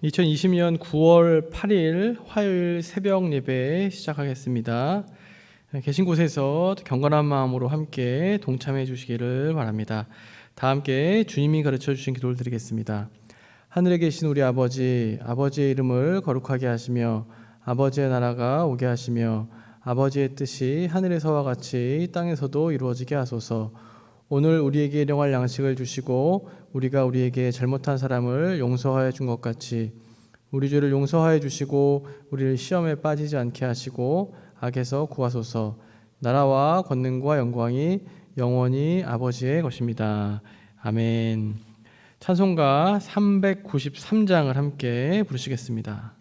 2020년 9월 8일 화요일 새벽 예배 시작하겠습니다. 계신 곳에서 경건한 마음으로 함께 동참해 주시기를 바랍니다. 다 함께 주님이 가르쳐 주신 기도를 드리겠습니다. 하늘에 계신 우리 아버지, 아버지의 이름을 거룩하게 하시며 아버지의 나라가 오게 하시며 아버지의 뜻이 하늘에서와 같이 땅에서도 이루어지게 하소서. 오늘 우리에게 일용할 양식을 주시고 우리가 우리에게 잘못한 사람을 용서하여 준 것 같이 우리 죄를 용서하여 주시고 우리를 시험에 빠지지 않게 하시고 악에서 구하소서. 나라와 권능과 영광이 영원히 아버지의 것입니다. 아멘. 찬송가 393장을 함께 부르시겠습니다.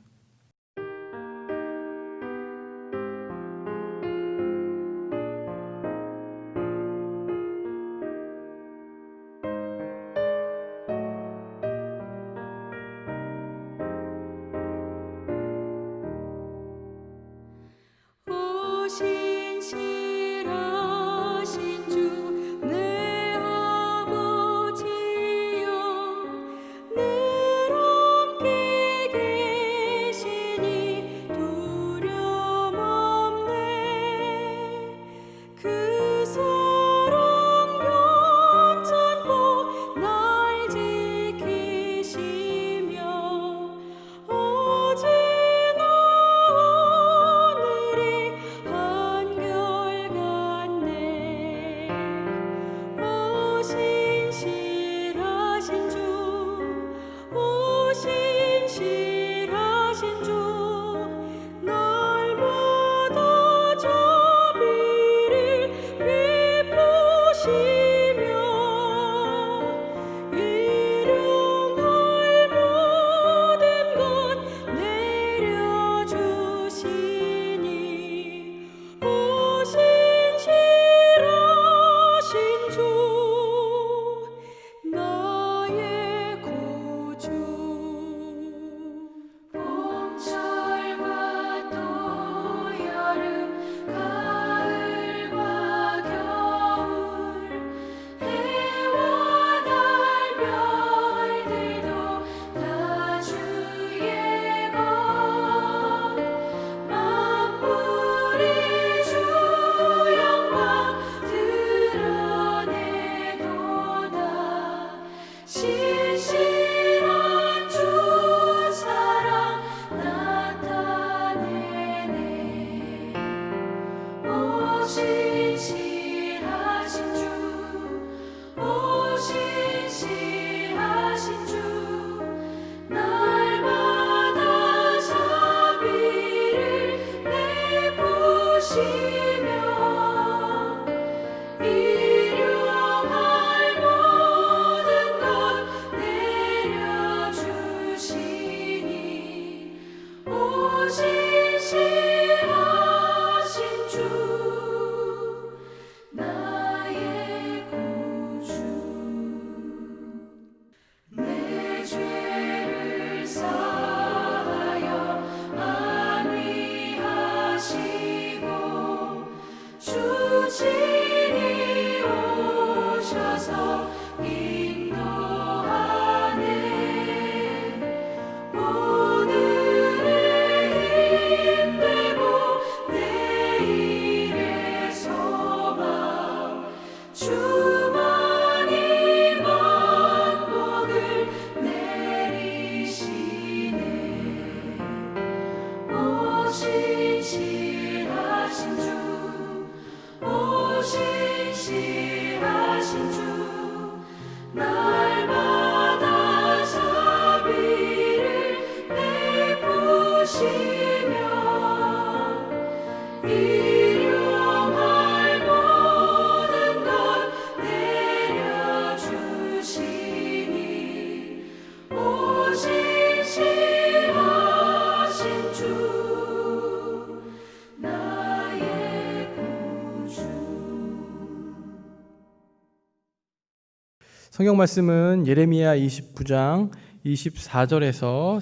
성경 말씀은 예레미야 29장 24절에서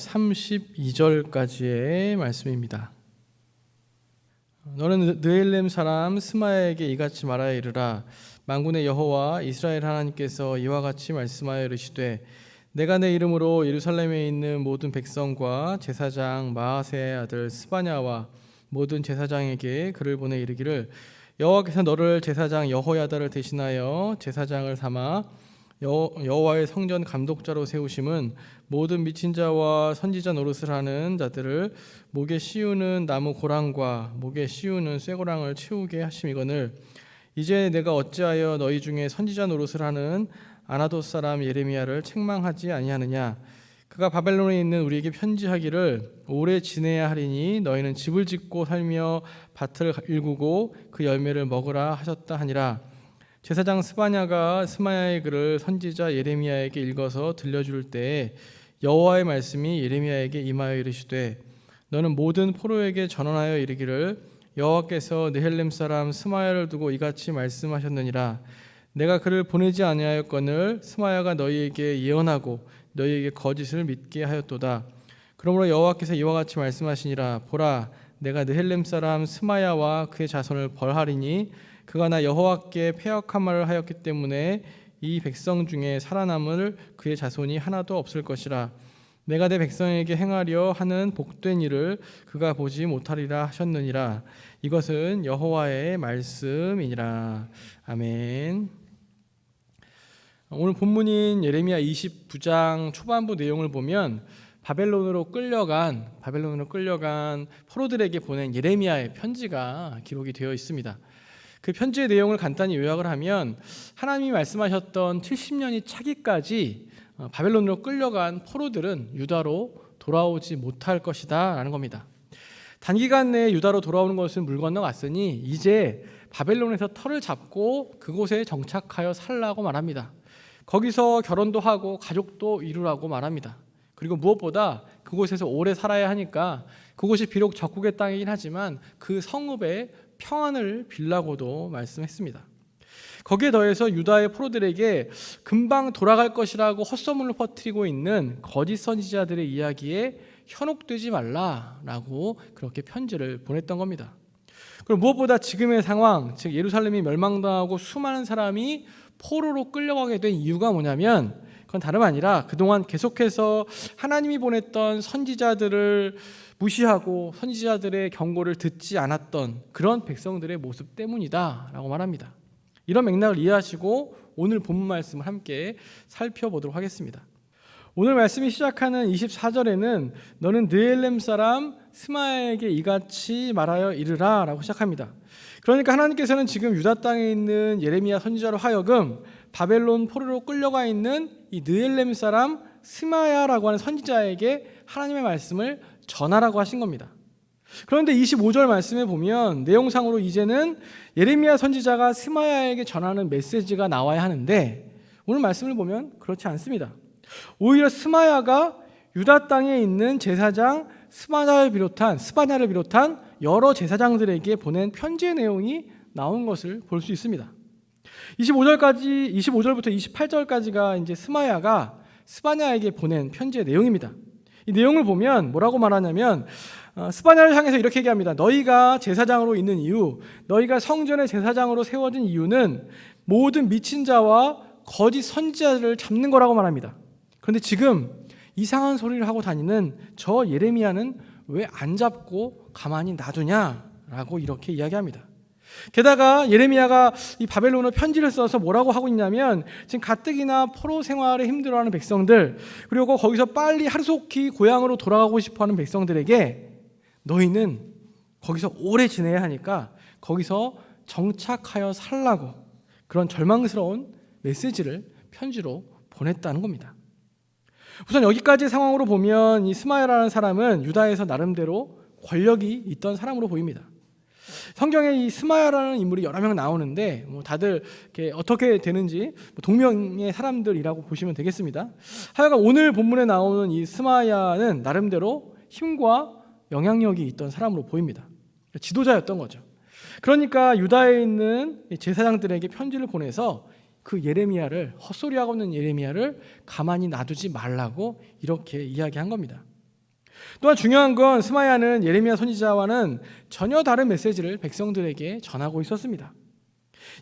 32절까지의 말씀입니다. 너는 느헬렘 사람 스마야에게 이같이 말하여 이르라. 만군의 여호와 이스라엘 하나님께서 이와 같이 말씀하여 이르시되 내가 내 이름으로 예루살렘에 있는 모든 백성과 제사장 마아세의 아들 스바냐와 모든 제사장에게 글을 보내 이르기를 여호와께서 너를 제사장 여호야다를 대신하여 제사장을 삼아 여호와의 성전 감독자로 세우심은 모든 미친 자와 선지자 노릇을 하는 자들을 목에 씌우는 나무 고랑과 목에 씌우는 쇠고랑을 채우게 하심이거늘 이제 내가 어찌하여 너희 중에 선지자 노릇을 하는 아나돗 사람 예레미야를 책망하지 아니하느냐. 그가 바벨론에 있는 우리에게 편지하기를 오래 지내야 하리니 너희는 집을 짓고 살며 밭을 일구고 그 열매를 먹으라 하셨다 하니라. 제사장 스바냐가 스마야의 글을 선지자 예레미야에게 읽어서 들려줄 때에 여호와의 말씀이 예레미야에게 임하여 이르시되 너는 모든 포로에게 전언하여 이르기를 여호와께서 느헬렘 사람 스마야를 두고 이같이 말씀하셨느니라. 내가 그를 보내지 아니하였거늘 스마야가 너희에게 예언하고 너희에게 거짓을 믿게 하였도다. 그러므로 여호와께서 이와 같이 말씀하시니라. 보라, 내가 느헬렘 사람 스마야와 그의 자손을 벌하리니 그가 나 여호와께 패역한 말을 하였기 때문에 이 백성 중에 살아남을 그의 자손이 하나도 없을 것이라. 내가 내 백성에게 행하려 하는 복된 일을 그가 보지 못하리라 하셨느니라. 이것은 여호와의 말씀이니라. 아멘. 오늘 본문인 예레미야 29장 초반부 내용을 보면 바벨론으로 끌려간 포로들에게 보낸 예레미야의 편지가 기록이 되어 있습니다. 그 편지의 내용을 간단히 요약을 하면 하나님이 말씀하셨던 70년이 차기까지 바벨론으로 끌려간 포로들은 유다로 돌아오지 못할 것이다 라는 겁니다. 단기간 내에 유다로 돌아오는 것은 물 건너갔으니 이제 바벨론에서 터를 잡고 그곳에 정착하여 살라고 말합니다. 거기서 결혼도 하고 가족도 이루라고 말합니다. 그리고 무엇보다 그곳에서 오래 살아야 하니까 그곳이 비록 적국의 땅이긴 하지만 그 성읍에 평안을 빌라고도 말씀했습니다. 거기에 더해서 유다의 포로들에게 금방 돌아갈 것이라고 헛소문을 퍼뜨리고 있는 거짓 선지자들의 이야기에 현혹되지 말라라고 그렇게 편지를 보냈던 겁니다. 그리고 무엇보다 지금의 상황, 즉 예루살렘이 멸망당하고 수많은 사람이 포로로 끌려가게 된 이유가 뭐냐면 그건 다름 아니라 그동안 계속해서 하나님이 보냈던 선지자들을 무시하고 선지자들의 경고를 듣지 않았던 그런 백성들의 모습 때문이다라고 말합니다. 이런 맥락을 이해하시고 오늘 본문 말씀을 함께 살펴보도록 하겠습니다. 오늘 말씀이 시작하는 24절에는 너는 느헬렘 사람 스마야에게 이같이 말하여 이르라 라고 시작합니다. 그러니까 하나님께서는 지금 유다 땅에 있는 예레미야 선지자로 하여금 바벨론 포로로 끌려가 있는 이 느헬렘 사람 스마야라고 하는 선지자에게 하나님의 말씀을 전하라고 하신 겁니다. 그런데 25절 말씀에 보면 내용상으로 이제는 예레미야 선지자가 스마야에게 전하는 메시지가 나와야 하는데 오늘 말씀을 보면 그렇지 않습니다. 오히려 스마야가 유다 땅에 있는 제사장 스바냐를 비롯한 여러 제사장들에게 보낸 편지의 내용이 나온 것을 볼 수 있습니다. 25절부터 28절까지가 이제 스마야가 스바냐에게 보낸 편지의 내용입니다. 이 내용을 보면 뭐라고 말하냐면 스바냐를 향해서 이렇게 얘기합니다. 너희가 제사장으로 있는 이유, 너희가 성전의 제사장으로 세워진 이유는 모든 미친 자와 거짓 선지자들을 잡는 거라고 말합니다. 그런데 지금 이상한 소리를 하고 다니는 저 예레미야는 왜 안 잡고 가만히 놔두냐라고 이렇게 이야기합니다. 게다가 예레미야가 이 바벨론어 편지를 써서 뭐라고 하고 있냐면 지금 가뜩이나 포로 생활에 힘들어하는 백성들 그리고 거기서 빨리 하루속히 고향으로 돌아가고 싶어하는 백성들에게 너희는 거기서 오래 지내야 하니까 거기서 정착하여 살라고 그런 절망스러운 메시지를 편지로 보냈다는 겁니다. 우선 여기까지의 상황으로 보면 이 스마야라는 사람은 유다에서 나름대로 권력이 있던 사람으로 보입니다. 성경에 이 스마야라는 인물이 여러 명 나오는데 다들 이렇게 어떻게 되는지 동명의 사람들이라고 보시면 되겠습니다. 하여간 오늘 본문에 나오는 이 스마야는 나름대로 힘과 영향력이 있던 사람으로 보입니다. 지도자였던 거죠. 그러니까 유다에 있는 제사장들에게 편지를 보내서 그 예레미야를 헛소리하고 있는 예레미야를 가만히 놔두지 말라고 이렇게 이야기한 겁니다. 또한 중요한 건 스마야는 예레미야 선지자와는 전혀 다른 메시지를 백성들에게 전하고 있었습니다.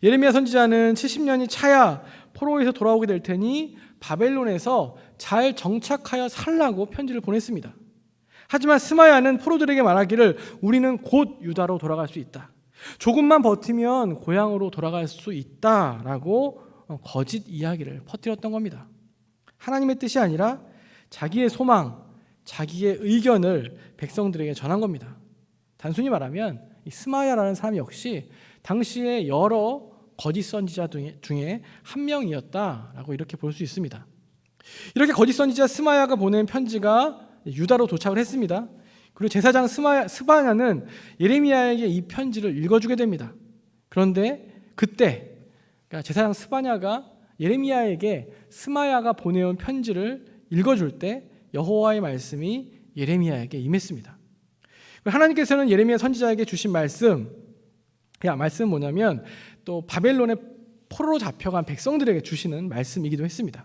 예레미야 선지자는 70년이 차야 포로에서 돌아오게 될 테니 바벨론에서 잘 정착하여 살라고 편지를 보냈습니다. 하지만 스마야는 포로들에게 말하기를 우리는 곧 유다로 돌아갈 수 있다. 조금만 버티면 고향으로 돌아갈 수 있다라고 거짓 이야기를 퍼뜨렸던 겁니다. 하나님의 뜻이 아니라 자기의 소망, 자기의 의견을 백성들에게 전한 겁니다. 단순히 말하면 이 스마야라는 사람 역시 당시에 여러 거짓 선지자 중에 한 명이었다라고 이렇게 볼 수 있습니다. 이렇게 거짓 선지자 스마야가 보낸 편지가 유다로 도착을 했습니다. 그리고 제사장 스바냐는 예레미야에게 이 편지를 읽어주게 됩니다. 그런데 그때 그러니까 제사장 스바냐가 예레미야에게 스마야가 보내온 편지를 읽어줄 때 여호와의 말씀이 예레미야에게 임했습니다. 하나님께서는 예레미야 선지자에게 주신 말씀은 뭐냐면 또 바벨론의 포로로 잡혀간 백성들에게 주시는 말씀이기도 했습니다.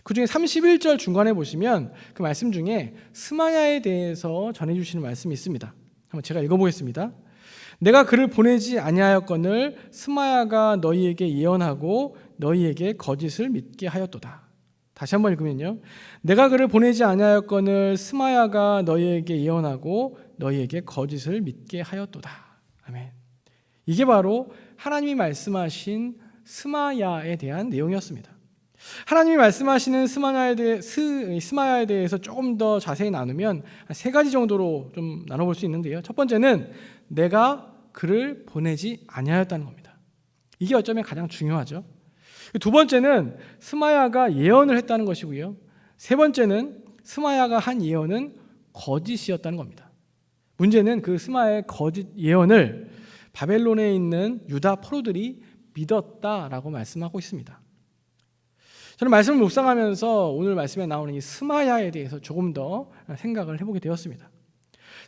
그 중에 31절 중간에 보시면 그 말씀 중에 스마야에 대해서 전해주시는 말씀이 있습니다. 한번 제가 읽어보겠습니다. 내가 그를 보내지 아니하였거늘 스마야가 너희에게 예언하고 너희에게 거짓을 믿게 하였도다. 다시 한번 읽으면요. 내가 그를 보내지 아니하였거늘 스마야가 너희에게 예언하고 너희에게 거짓을 믿게 하였도다. 아멘. 이게 바로 하나님이 말씀하신 스마야에 대한 내용이었습니다. 하나님이 말씀하시는 스마야에 대해서 조금 더 자세히 나누면 세 가지 정도로 좀 나눠볼 수 있는데요. 첫 번째는 내가 그를 보내지 아니하였다는 겁니다. 이게 어쩌면 가장 중요하죠. 두 번째는 스마야가 예언을 했다는 것이고요. 세 번째는 스마야가 한 예언은 거짓이었다는 겁니다. 문제는 그 스마야의 거짓 예언을 바벨론에 있는 유다 포로들이 믿었다라고 말씀하고 있습니다. 저는 말씀을 묵상하면서 오늘 말씀에 나오는 이 스마야에 대해서 조금 더 생각을 해보게 되었습니다.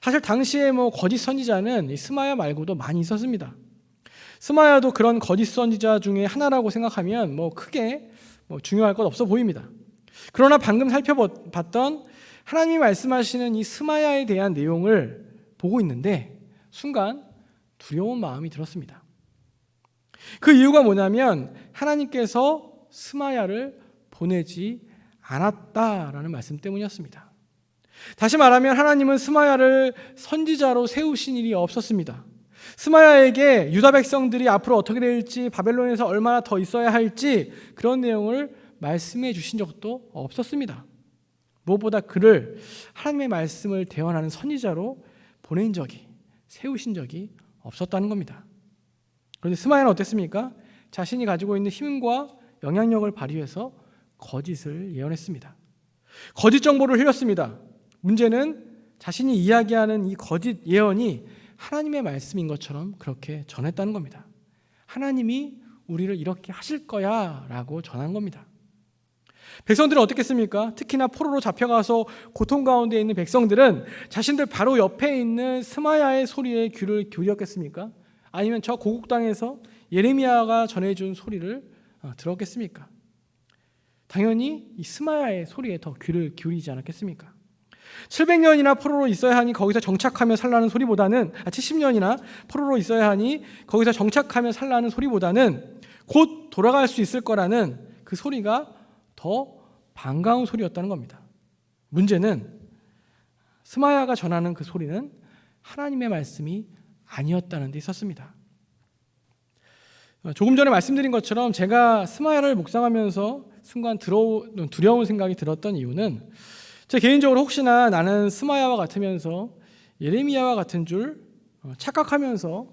사실 당시에 거짓 선지자는 이 스마야 말고도 많이 있었습니다. 스마야도 그런 거짓 선지자 중에 하나라고 생각하면 크게 중요할 것 없어 보입니다. 그러나 방금 살펴봤던 하나님이 말씀하시는 이 스마야에 대한 내용을 보고 있는데 순간 두려운 마음이 들었습니다. 그 이유가 뭐냐면 하나님께서 스마야를 보내지 않았다라는 말씀 때문이었습니다. 다시 말하면 하나님은 스마야를 선지자로 세우신 일이 없었습니다. 스마야에게 유다 백성들이 앞으로 어떻게 될지, 바벨론에서 얼마나 더 있어야 할지 그런 내용을 말씀해 주신 적도 없었습니다. 무엇보다 그를 하나님의 말씀을 대언하는 선지자로 보낸 적이, 세우신 적이 없었다는 겁니다. 그런데 스마야는 어땠습니까? 자신이 가지고 있는 힘과 영향력을 발휘해서 거짓을 예언했습니다. 거짓 정보를 흘렸습니다. 문제는 자신이 이야기하는 이 거짓 예언이 하나님의 말씀인 것처럼 그렇게 전했다는 겁니다. 하나님이 우리를 이렇게 하실 거야 라고 전한 겁니다. 백성들은 어떻겠습니까? 특히나 포로로 잡혀가서 고통 가운데 있는 백성들은 자신들 바로 옆에 있는 스마야의 소리에 귀를 기울였겠습니까? 아니면 저 고국 땅에서 예레미야가 전해준 소리를 들었겠습니까? 당연히 이 스마야의 소리에 더 귀를 기울이지 않았겠습니까? 700년이나 포로로 있어야 하니 거기서 정착하며 살라는 소리보다는 70년이나 포로로 있어야 하니 거기서 정착하며 살라는 소리보다는 곧 돌아갈 수 있을 거라는 그 소리가 더 반가운 소리였다는 겁니다. 문제는 스마야가 전하는 그 소리는 하나님의 말씀이 아니었다는 데 있었습니다. 조금 전에 말씀드린 것처럼 제가 스마야를 묵상하면서 순간 두려운 생각이 들었던 이유는 제 개인적으로 혹시나 나는 스마야와 같으면서 예레미야와 같은 줄 착각하면서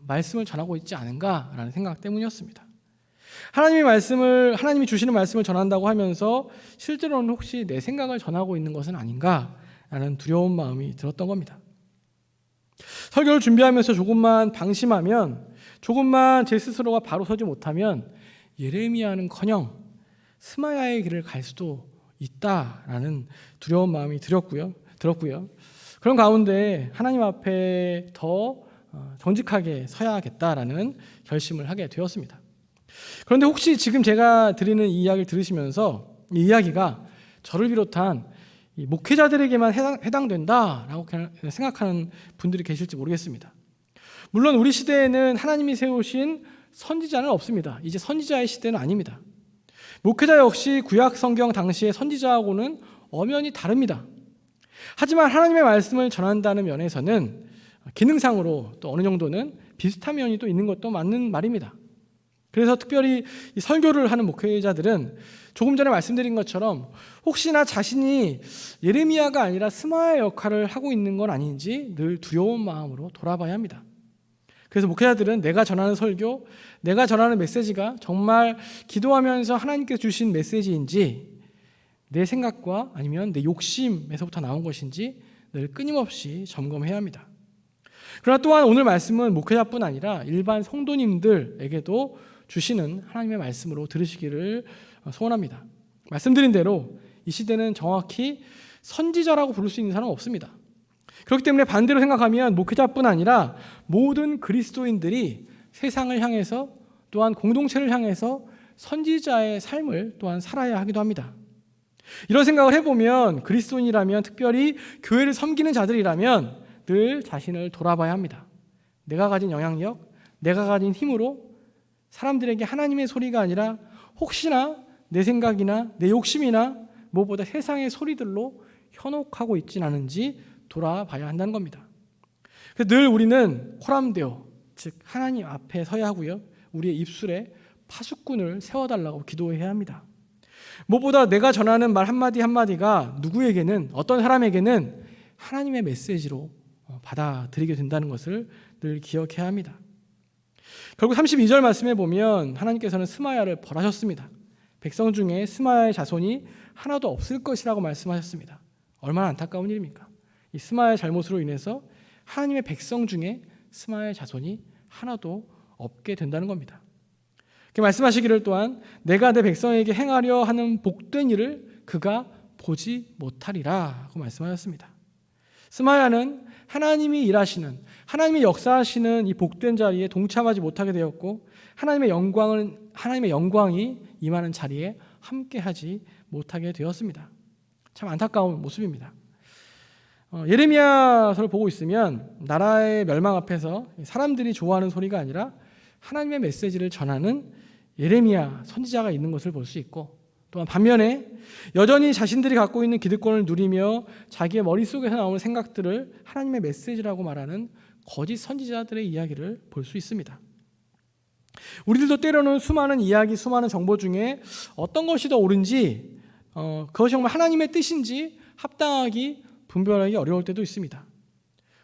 말씀을 전하고 있지 않은가라는 생각 때문이었습니다. 하나님이 주시는 말씀을 전한다고 하면서 실제로는 혹시 내 생각을 전하고 있는 것은 아닌가라는 두려운 마음이 들었던 겁니다. 설교를 준비하면서 조금만 방심하면, 조금만 제 스스로가 바로 서지 못하면 예레미야는커녕 스마야의 길을 갈 수도 있다라는 두려운 마음이 들었고요. 그런 가운데 하나님 앞에 더 정직하게 서야겠다라는 결심을 하게 되었습니다. 그런데 혹시 지금 제가 드리는 이 이야기를 들으시면서 이 이야기가 저를 비롯한 이 목회자들에게만 해당된다라고 생각하는 분들이 계실지 모르겠습니다. 물론 우리 시대에는 하나님이 세우신 선지자는 없습니다. 이제 선지자의 시대는 아닙니다. 목회자 역시 구약 성경 당시의 선지자하고는 엄연히 다릅니다. 하지만 하나님의 말씀을 전한다는 면에서는 기능상으로 또 어느 정도는 비슷한 면이 또 있는 것도 맞는 말입니다. 그래서 특별히 이 설교를 하는 목회자들은 조금 전에 말씀드린 것처럼 혹시나 자신이 예레미야가 아니라 스마야 역할을 하고 있는 건 아닌지 늘 두려운 마음으로 돌아봐야 합니다. 그래서 목회자들은 내가 전하는 설교, 내가 전하는 메시지가 정말 기도하면서 하나님께서 주신 메시지인지 내 생각과 아니면 내 욕심에서부터 나온 것인지 늘 끊임없이 점검해야 합니다. 그러나 또한 오늘 말씀은 목회자뿐 아니라 일반 성도님들에게도 주시는 하나님의 말씀으로 들으시기를 소원합니다. 말씀드린 대로 이 시대는 정확히 선지자라고 부를 수 있는 사람은 없습니다. 그렇기 때문에 반대로 생각하면 목회자뿐 아니라 모든 그리스도인들이 세상을 향해서 또한 공동체를 향해서 선지자의 삶을 또한 살아야 하기도 합니다. 이런 생각을 해보면 그리스도인이라면, 특별히 교회를 섬기는 자들이라면 늘 자신을 돌아봐야 합니다. 내가 가진 영향력, 내가 가진 힘으로 사람들에게 하나님의 소리가 아니라 혹시나 내 생각이나 내 욕심이나 무엇보다 세상의 소리들로 현혹하고 있진 않은지 돌아봐야 한다는 겁니다. 그래서 늘 우리는 호람되어, 즉 하나님 앞에 서야 하고요, 우리의 입술에 파수꾼을 세워달라고 기도해야 합니다. 무엇보다 내가 전하는 말 한마디 한마디가 누구에게는, 어떤 사람에게는 하나님의 메시지로 받아들이게 된다는 것을 늘 기억해야 합니다. 결국 32절 말씀에 보면 하나님께서는 스마야를 벌하셨습니다. 백성 중에 스마야의 자손이 하나도 없을 것이라고 말씀하셨습니다. 얼마나 안타까운 일입니까? 이 스마야의 잘못으로 인해서 하나님의 백성 중에 스마야의 자손이 하나도 없게 된다는 겁니다. 말씀하시기를 또한 내가 내 백성에게 행하려 하는 복된 일을 그가 보지 못하리라고 말씀하셨습니다. 스마야는 하나님이 일하시는, 하나님이 역사하시는 이 복된 자리에 동참하지 못하게 되었고 하나님의 영광이 임하는 자리에 함께하지 못하게 되었습니다. 참 안타까운 모습입니다. 예레미야서를 보고 있으면 나라의 멸망 앞에서 사람들이 좋아하는 소리가 아니라 하나님의 메시지를 전하는 예레미야 선지자가 있는 것을 볼 수 있고, 또한 반면에 여전히 자신들이 갖고 있는 기득권을 누리며 자기의 머릿속에서 나오는 생각들을 하나님의 메시지라고 말하는 거짓 선지자들의 이야기를 볼 수 있습니다. 우리들도 때로는 수많은 이야기, 수많은 정보 중에 어떤 것이 더 옳은지, 그것이 정말 하나님의 뜻인지 합당하기, 분별하기 어려울 때도 있습니다.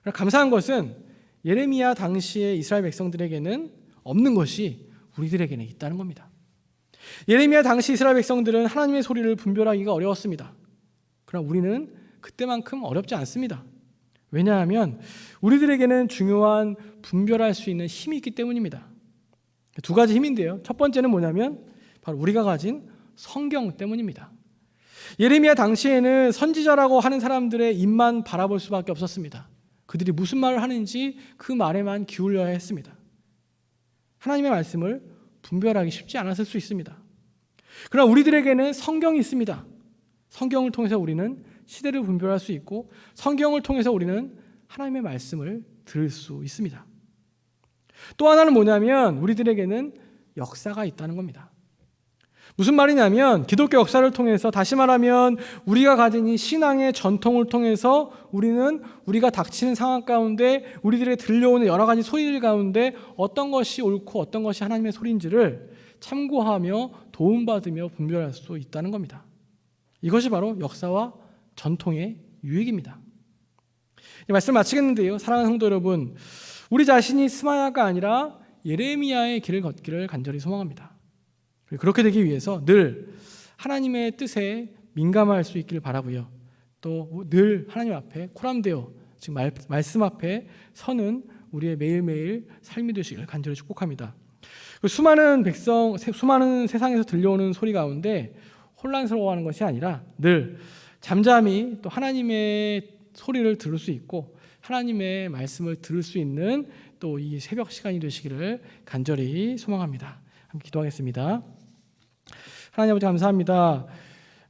그러나 감사한 것은 예레미야 당시의 이스라엘 백성들에게는 없는 것이 우리들에게는 있다는 겁니다. 예레미야 당시 이스라엘 백성들은 하나님의 소리를 분별하기가 어려웠습니다. 그러나 우리는 그때만큼 어렵지 않습니다. 왜냐하면 우리들에게는 중요한 분별할 수 있는 힘이 있기 때문입니다. 두 가지 힘인데요. 첫 번째는 뭐냐면 바로 우리가 가진 성경 때문입니다. 예레미야 당시에는 선지자라고 하는 사람들의 입만 바라볼 수밖에 없었습니다. 그들이 무슨 말을 하는지 그 말에만 기울여야 했습니다. 하나님의 말씀을 분별하기 쉽지 않았을 수 있습니다. 그러나 우리들에게는 성경이 있습니다. 성경을 통해서 우리는 시대를 분별할 수 있고 성경을 통해서 우리는 하나님의 말씀을 들을 수 있습니다. 또 하나는 뭐냐면 우리들에게는 역사가 있다는 겁니다. 무슨 말이냐면 기독교 역사를 통해서, 다시 말하면 우리가 가진 이 신앙의 전통을 통해서 우리는 우리가 닥치는 상황 가운데 우리들에게 들려오는 여러 가지 소리들 가운데 어떤 것이 옳고 어떤 것이 하나님의 소리인지를 참고하며 도움받으며 분별할 수 있다는 겁니다. 이것이 바로 역사와 전통의 유익입니다. 말씀 마치겠는데요. 사랑하는 성도 여러분, 우리 자신이 스마야가 아니라 예레미야의 길을 걷기를 간절히 소망합니다. 그렇게 되기 위해서 늘 하나님의 뜻에 민감할 수 있기를 바라고요. 또 늘 하나님 앞에 코람되어 지금 말씀 앞에 서는 우리의 매일매일 삶이 되시기를 간절히 축복합니다. 수많은 세상에서 들려오는 소리 가운데 혼란스러워하는 것이 아니라 늘 잠잠히 또 하나님의 소리를 들을 수 있고 하나님의 말씀을 들을 수 있는 또 이 새벽 시간이 되시기를 간절히 소망합니다. 함께 기도하겠습니다. 하나님 아버지 감사합니다.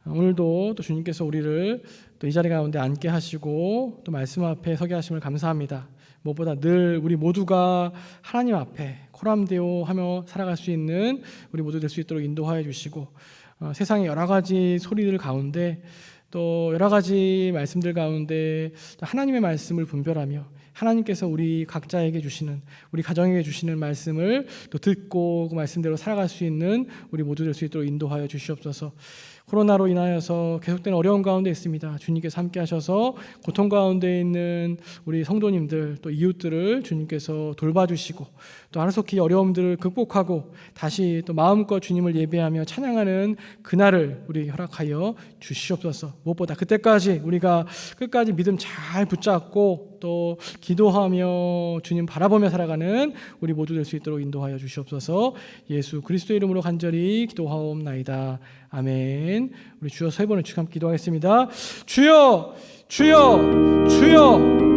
오늘도 또 주님께서 우리를 또 이 자리 가운데 앉게 하시고 또 말씀 앞에 서게 하심을 감사합니다. 무엇보다 늘 우리 모두가 하나님 앞에 코람데오 하며 살아갈 수 있는 우리 모두 될 수 있도록 인도하여 주시고 세상의 여러 가지 소리들 가운데 또 여러 가지 말씀들 가운데 하나님의 말씀을 분별하며 하나님께서 우리 각자에게 주시는, 우리 가정에게 주시는 말씀을 또 듣고 그 말씀대로 살아갈 수 있는 우리 모두 될 수 있도록 인도하여 주시옵소서. 코로나로 인하여서 계속되는 어려움 가운데 있습니다. 주님께서 함께 하셔서 고통 가운데 있는 우리 성도님들 또 이웃들을 주님께서 돌봐주시고 또 하루속히 어려움들을 극복하고 다시 또 마음껏 주님을 예배하며 찬양하는 그날을 우리 허락하여 주시옵소서. 무엇보다 그때까지 우리가 끝까지 믿음 잘 붙잡고 또 기도하며 주님 바라보며 살아가는 우리 모두 될 수 있도록 인도하여 주시옵소서. 예수 그리스도의 이름으로 간절히 기도하옵나이다. 아멘. 우리 주여 세 번을 주여 함께 기도하겠습니다. 주여, 주여, 주여.